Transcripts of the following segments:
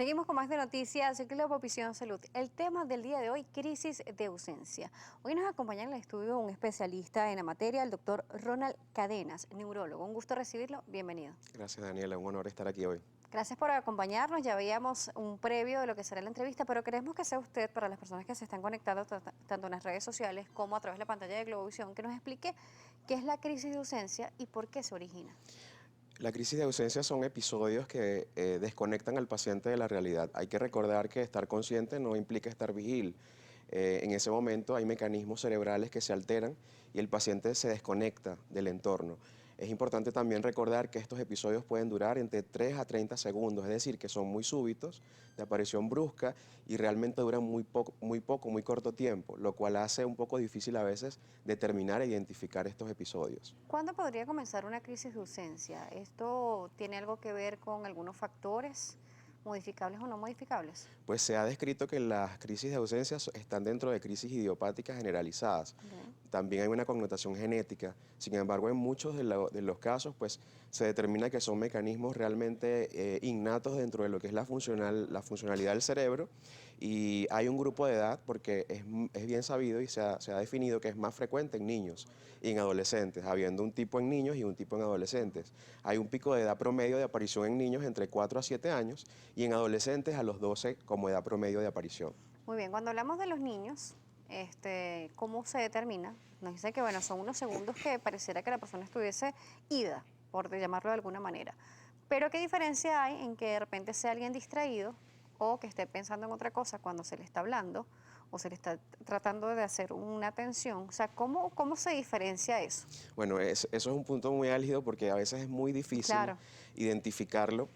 Seguimos con más de noticias, Globo Visión Salud. El tema del día de hoy, crisis de ausencia. Hoy nos acompaña en el estudio un especialista en la materia, el doctor Ronald Cadenas, neurólogo. Un gusto recibirlo, bienvenido. Gracias, Daniela, un honor estar aquí hoy. Gracias por acompañarnos, ya veíamos un previo de lo que será la entrevista, pero queremos que sea usted, para las personas que se están conectando tanto en las redes sociales como a través de la pantalla de Globovisión, que nos explique qué es la crisis de ausencia y por qué se origina. La crisis de ausencia son episodios que desconectan al paciente de la realidad. Hay que recordar que estar consciente no implica estar vigil. En ese momento hay mecanismos cerebrales que se alteran y el paciente se desconecta del entorno. Es importante también recordar que estos episodios pueden durar entre 3 a 30 segundos, es decir, que son muy súbitos, de aparición brusca y realmente duran muy corto tiempo, lo cual hace un poco difícil a veces determinar e identificar estos episodios. ¿Cuándo podría comenzar una crisis de ausencia? ¿Esto tiene algo que ver con algunos factores modificables o no modificables? Pues se ha descrito que las crisis de ausencia están dentro de crisis idiopáticas generalizadas. Ok. También hay una connotación genética. Sin embargo, en muchos de los casos, pues se determina que son mecanismos realmente innatos dentro de lo que es la funcionalidad del cerebro. Y hay un grupo de edad, porque es bien sabido y se ha definido que es más frecuente en niños y en adolescentes, habiendo un tipo en niños y un tipo en adolescentes. Hay un pico de edad promedio de aparición en niños entre 4 a 7 años y en adolescentes a los 12 como edad promedio de aparición. Muy bien, cuando hablamos de los niños, ¿cómo se determina? Nos dice que, bueno, son unos segundos que pareciera que la persona estuviese ida, por llamarlo de alguna manera. Pero ¿qué diferencia hay en que de repente sea alguien distraído o que esté pensando en otra cosa cuando se le está hablando o se le está tratando de hacer una atención? O sea, ¿cómo se diferencia eso? Bueno, eso es un punto muy álgido porque a veces es muy difícil Claro. identificarlo,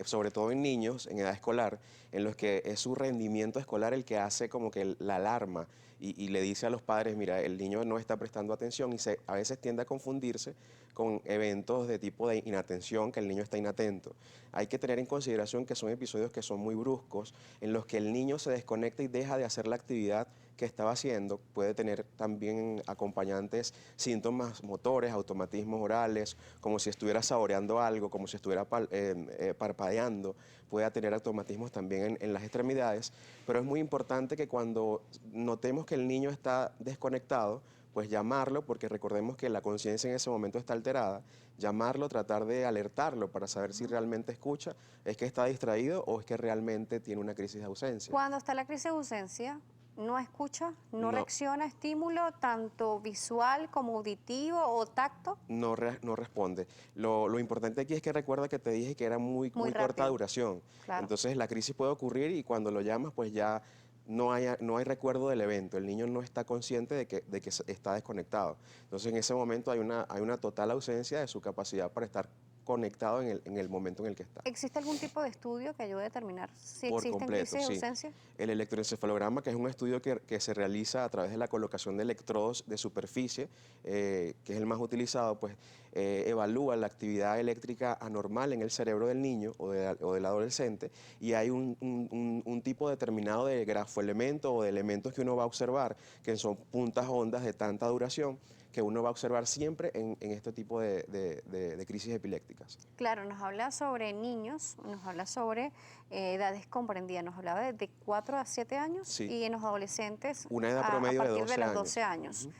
sobre todo en niños en edad escolar, en los que es su rendimiento escolar el que hace como que la alarma y le dice a los padres, mira, el niño no está prestando atención y a veces tiende a confundirse con eventos de tipo de inatención, que el niño está inatento. Hay que tener en consideración que son episodios que son muy bruscos, en los que el niño se desconecta y deja de hacer la actividad que estaba haciendo. Puede tener también acompañantes síntomas motores, automatismos orales, como si estuviera saboreando algo, como si estuviera parpadeando. Puede tener automatismos también en las extremidades, pero es muy importante que cuando notemos que el niño está desconectado, pues llamarlo, porque recordemos que la conciencia en ese momento está alterada, llamarlo, tratar de alertarlo para saber si realmente escucha, es que está distraído o es que realmente tiene una crisis de ausencia. Cuando está la crisis de ausencia, no escucha, no No, reacciona a estímulo, tanto visual como auditivo o tacto, no responde. Lo importante aquí es que recuerda que te dije que era muy muy corta rápido, duración. claro. Entonces la crisis puede ocurrir y cuando lo llamas, pues ya no hay recuerdo del evento. El niño no está consciente de que está desconectado. Entonces en ese momento hay una total ausencia de su capacidad para estar conectado en el momento en el que está. ¿Existe algún tipo de estudio que ayude a determinar si Por existen completo, crisis de sí. ausencia? El electroencefalograma, que es un estudio que se realiza a través de la colocación de electrodos de superficie, que es el más utilizado, pues evalúa la actividad eléctrica anormal en el cerebro del niño o del adolescente y hay un tipo determinado de grafoelemento o de elementos que uno va a observar, que son puntas ondas de tanta duración, que uno va a observar siempre en este tipo de crisis epilépticas. Claro, nos habla sobre niños, nos habla sobre edades comprendidas, nos hablaba de 4 a 7 años Sí, y en los adolescentes una edad a promedio de partir de 12 los 12 años. años. Ujú.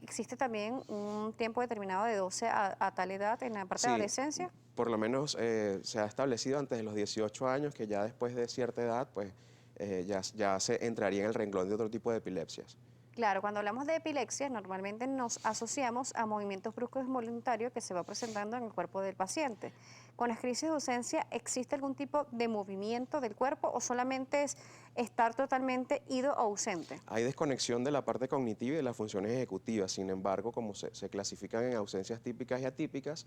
¿Existe también un tiempo determinado de 12 a tal edad en la parte de Sí, adolescencia? por lo menos se ha establecido antes de los 18 años que ya después de cierta edad, pues ya se entraría en el renglón de otro tipo de epilepsias. Claro, cuando hablamos de epilepsia, normalmente nos asociamos a movimientos bruscos involuntarios que se va presentando en el cuerpo del paciente. Con las crisis de ausencia, ¿existe algún tipo de movimiento del cuerpo o solamente es estar totalmente ido o ausente? Hay desconexión de la parte cognitiva y de las funciones ejecutivas, sin embargo, como se clasifican en ausencias típicas y atípicas,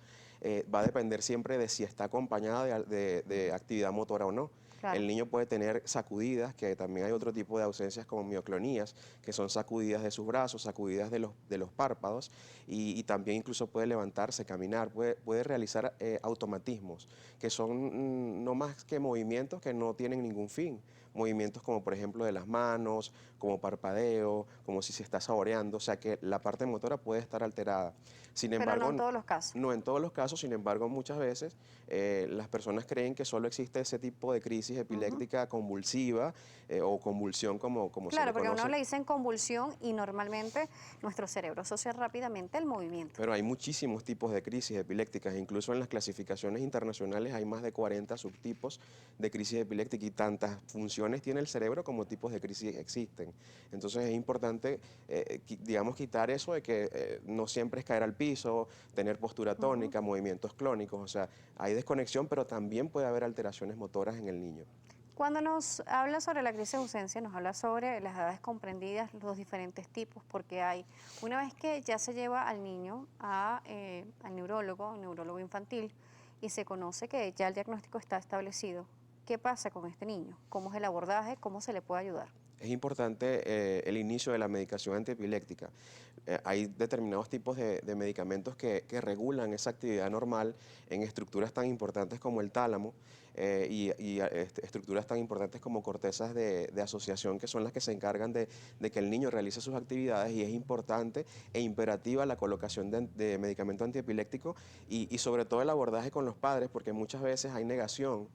va a depender siempre de si está acompañada de actividad motora o no. El Claro. niño puede tener sacudidas, que también hay otro tipo de ausencias como mioclonías, que son sacudidas de sus brazos, sacudidas de los párpados, y también incluso puede levantarse, caminar, puede realizar automatismos, que son no más que movimientos que no tienen ningún fin. Movimientos como por ejemplo de las manos, como parpadeo, como si se está saboreando, o sea que la parte motora puede estar alterada. Sin Pero embargo, no en todos los casos. no en todos los casos, sin embargo, muchas veces las personas creen que solo existe ese tipo de crisis Ujú. epiléptica convulsiva o convulsión como se Claro, le porque a uno conoce. le dicen convulsión y normalmente nuestro cerebro asocia rápidamente el movimiento. Pero hay muchísimos tipos de crisis epilépticas, incluso en las clasificaciones internacionales hay más de 40 subtipos de crisis epiléptica y tantas funciones tiene el cerebro como tipos de crisis existen. Entonces es importante, digamos, quitar eso de que no siempre es caer al piso, tener postura Ujú. tónica, movimientos clónicos, o sea, hay desconexión, pero también puede haber alteraciones motoras en el niño. Cuando nos habla sobre la crisis de ausencia, nos habla sobre las edades comprendidas, los diferentes tipos, porque hay, una vez que ya se lleva al niño al neurólogo infantil, y se conoce que ya el diagnóstico está establecido, ¿qué pasa con este niño? ¿Cómo es el abordaje? ¿Cómo se le puede ayudar? Es importante el inicio de la medicación antiepiléptica. Hay determinados tipos de medicamentos que regulan esa actividad normal en estructuras tan importantes como el tálamo estructuras tan importantes como cortezas de asociación que son las que se encargan de que el niño realice sus actividades y es importante e imperativa la colocación de medicamento antiepiléptico y sobre todo el abordaje con los padres porque muchas veces hay negación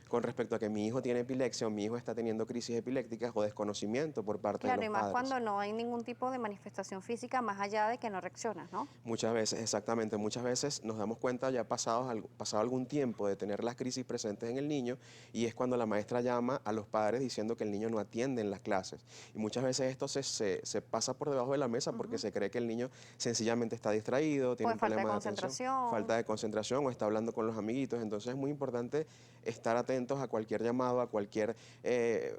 con respecto a que mi hijo tiene epilepsia o mi hijo está teniendo crisis epilépticas o desconocimiento por parte de Claro, los y más padres. cuando no hay ningún tipo de manifestación física más allá de que no reaccionas, ¿no? Muchas veces, exactamente, muchas veces nos damos cuenta ya pasado algún tiempo de tener las crisis presentes en el niño y es cuando la maestra llama a los padres diciendo que el niño no atiende en las clases. Y muchas veces esto se pasa por debajo de la mesa porque Ujú. se cree que el niño sencillamente está distraído, tiene Pues un falta de problema de atención, falta concentración. de concentración o está hablando con los amiguitos. Entonces es muy importante estar atentos a cualquier llamado, a cualquier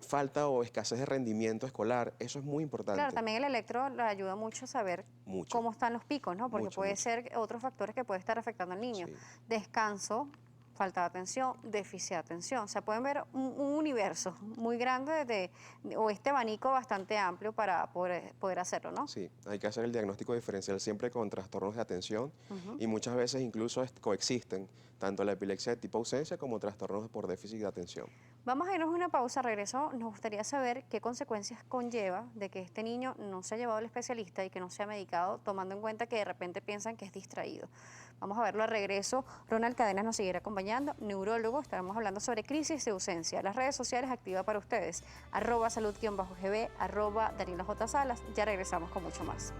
falta o escasez de rendimiento escolar. Eso es muy Claro, importante, también el electro le ayuda mucho a saber mucho, cómo están los picos, ¿no? Porque mucho, puede mucho. ser otros factores que puede estar afectando al niño. Sí. Descanso, falta de atención, déficit de atención. O sea, pueden ver un universo muy grande o este abanico bastante amplio para poder hacerlo, ¿no? Sí, hay que hacer el diagnóstico diferencial siempre con trastornos de atención Ujú. y muchas veces incluso coexisten tanto la epilepsia de tipo ausencia como trastornos por déficit de atención. Vamos a irnos a una pausa, regreso. Nos gustaría saber qué consecuencias conlleva de que este niño no se ha llevado al especialista y que no se ha medicado, tomando en cuenta que de repente piensan que es distraído. Vamos a verlo a regreso. Ronald Cadenas nos seguirá acompañando, neurólogo. Estaremos hablando sobre crisis de ausencia. Las redes sociales activas para ustedes, @salud_gb, @Daniela J. Salas. Ya regresamos con mucho más.